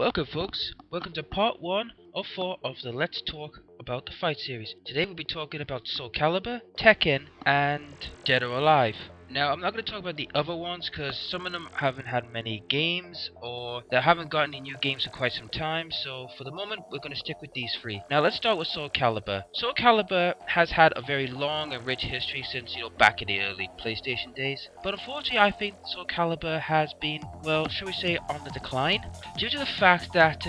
Welcome folks, welcome to part 1 of 4 of the Let's Talk About the Fight series. Today we'll be talking about Soul Calibur, Tekken, and Dead or Alive. Now I'm not going to talk about the other ones because some of them haven't had many games or they haven't got any new games for quite some time, so for the moment we're going to stick with these three. Now let's start with Soul Calibur. Soul Calibur has had a very long and rich history since, back in the early PlayStation days, but unfortunately I think Soul Calibur has been, well, shall we say, on the decline due to the fact that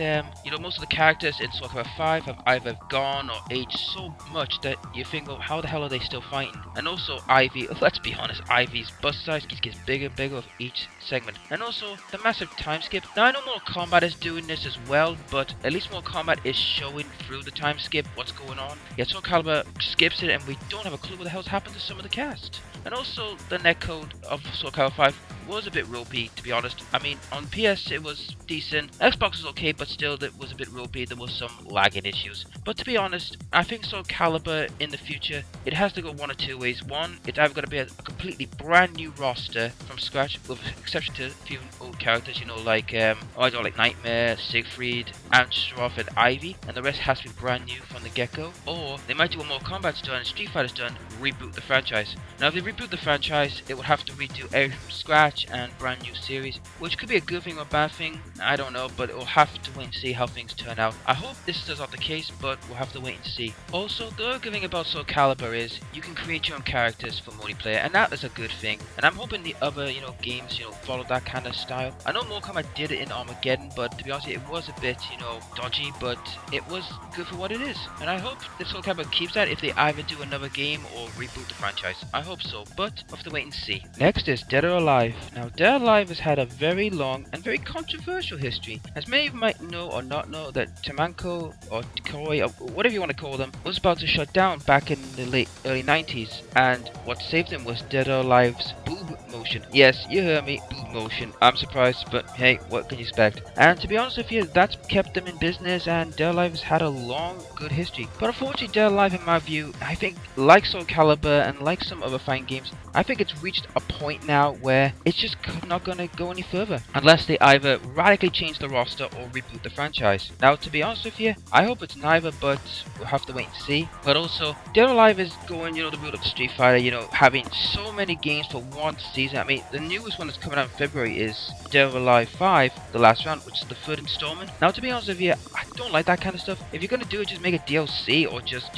most of the characters in Soul Calibur 5 have either gone or aged so much that you think, well, how the hell are they still fighting? And also Ivy, let's be honest, Ivy's bust size gets bigger and bigger with each segment. And also the massive time skip. Now I know Mortal Kombat is doing this as well, but at least Mortal Kombat is showing through the time skip what's going on. Yet Soul Calibur skips it and we don't have a clue what the hell's happened to some of the cast. And also the netcode of Soul Calibur 5 was a bit ropey, to be honest. I mean, on PS it was decent, Xbox was okay, but still it was a bit ropey, there was some lagging issues. But to be honest, I think Soul Calibur in the future, it has to go one or two ways. One, it's either going to be a completely brand new roster from scratch, with exception to a few old characters, like Nightmare, Siegfried, Anstroth and Ivy, and the rest has to be brand new from the get-go. Or they might do what Mortal Kombat's done and Street Fighter's done, reboot the franchise. Now if they reboot the franchise, it would have to redo everything from scratch and brand new series, which could be a good thing or a bad thing, I don't know, but we'll have to wait and see how things turn out. I hope this is not the case, but we'll have to wait and see. Also, the other good thing about Soul Calibur is you can create your own characters for multiplayer, and that is a good thing. And I'm hoping the other, games, follow that kind of style. I know Mortal Kombat did it in Armageddon, but to be honest, it was a bit, dodgy, but it was good for what it is. And I hope that Soul Calibur keeps that if they either do another game or reboot the franchise. I hope so, but we'll have to wait and see. Next is Dead or Alive. Now, Dead or Alive has had a very long and very controversial history. As many of you might know or not know, that Tamanko or Koi, or whatever you want to call them, was about to shut down back in the early 90s, and what saved them was Dead or Alive's boob motion. Yes, you heard me, boob motion. I'm surprised, but hey, what can you expect? And to be honest with you, that's kept them in business, and Dead or Alive has had a long, good history. But unfortunately, Dead or Alive, in my view, I think, like Soul Calibur and like some other fighting games, I think it's reached a point now where it's just not going to go any further unless they either radically change the roster or reboot the franchise. Now, to be honest with you, I hope it's neither, but we'll have to wait and see. But also, Dead or Alive is going, the route of Street Fighter, having so many games for one season. I mean, the newest one that's coming out in February is Dead or Alive 5, The Last Round, which is the third installment. Now, to be honest with you, I don't like that kind of stuff. If you're going to do it, just make a DLC or just,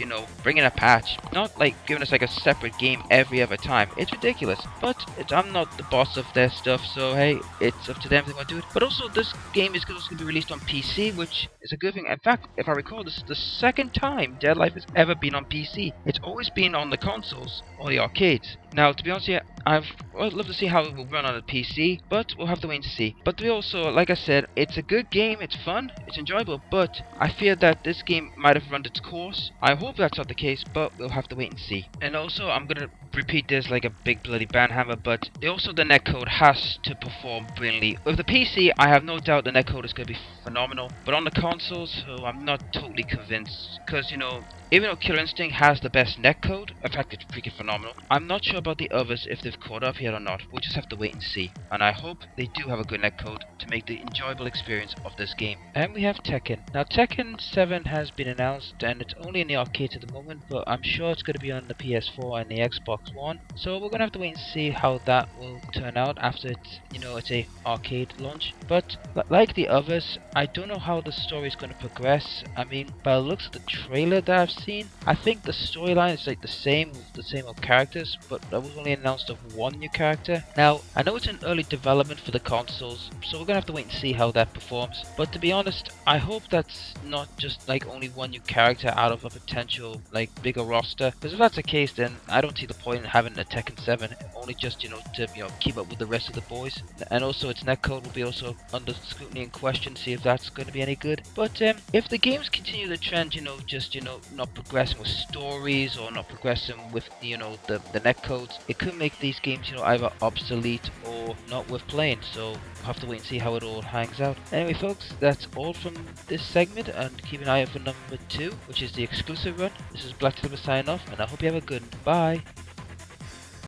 bring in a patch. Not like giving us like a separate game every other time. It's ridiculous. But I'm not the boss of their stuff, so hey, it's up to them if they want to do it. But also, this game is also going to be released on PC, which is a good thing. In fact, if I recall, this is the second time Dead or Alive has ever been on PC. It's always been on the consoles or the arcades. Now, to be honest here, I'd love to see how it will run on a PC, but we'll have to wait and see. But we also, like I said, it's a good game, it's fun, it's enjoyable, but I fear that this game might have run its course. I hope that's not the case, but we'll have to wait and see. And also, I'm gonna repeat this like a big bloody banhammer, but also the netcode has to perform brilliantly. With the PC, I have no doubt the netcode is going to be phenomenal, but on the consoles, I'm not totally convinced, because, even though Killer Instinct has the best netcode, in fact it's freaking phenomenal, I'm not sure about the others if they've caught up yet or not. We'll just have to wait and see. And I hope they do have a good netcode to make the enjoyable experience of this game. And we have Tekken. Now Tekken 7 has been announced and it's only in the arcades at the moment, but I'm sure it's going to be on the PS4 and the Xbox One. So we're going to have to wait and see how that will turn out after it's, it's a arcade launch. But like the others, I don't know how the story is going to progress. I mean, by the looks of the trailer that I've seen, I think the storyline is like the same with the same old characters, but that was only announced of one new character. Now, I know it's in early development for the consoles, so we're gonna have to wait and see how that performs. But to be honest, I hope that's not just like only one new character out of a potential like bigger roster. Because if that's the case, then I don't see the point in having a Tekken 7, only just to keep up with the rest of the boys. And also its netcode will be also under scrutiny and question, see if that's going to be any good. But if the games continue the trend, just not progressing with stories or not progressing with the netcodes, it could make these games either obsolete or not worth playing. So we'll have to wait and see how it all hangs out. Anyway folks, that's all from this segment, and keep an eye out for number 2, which is the exclusive run. This is Black Silver signing off, and I hope you have a good one. Bye.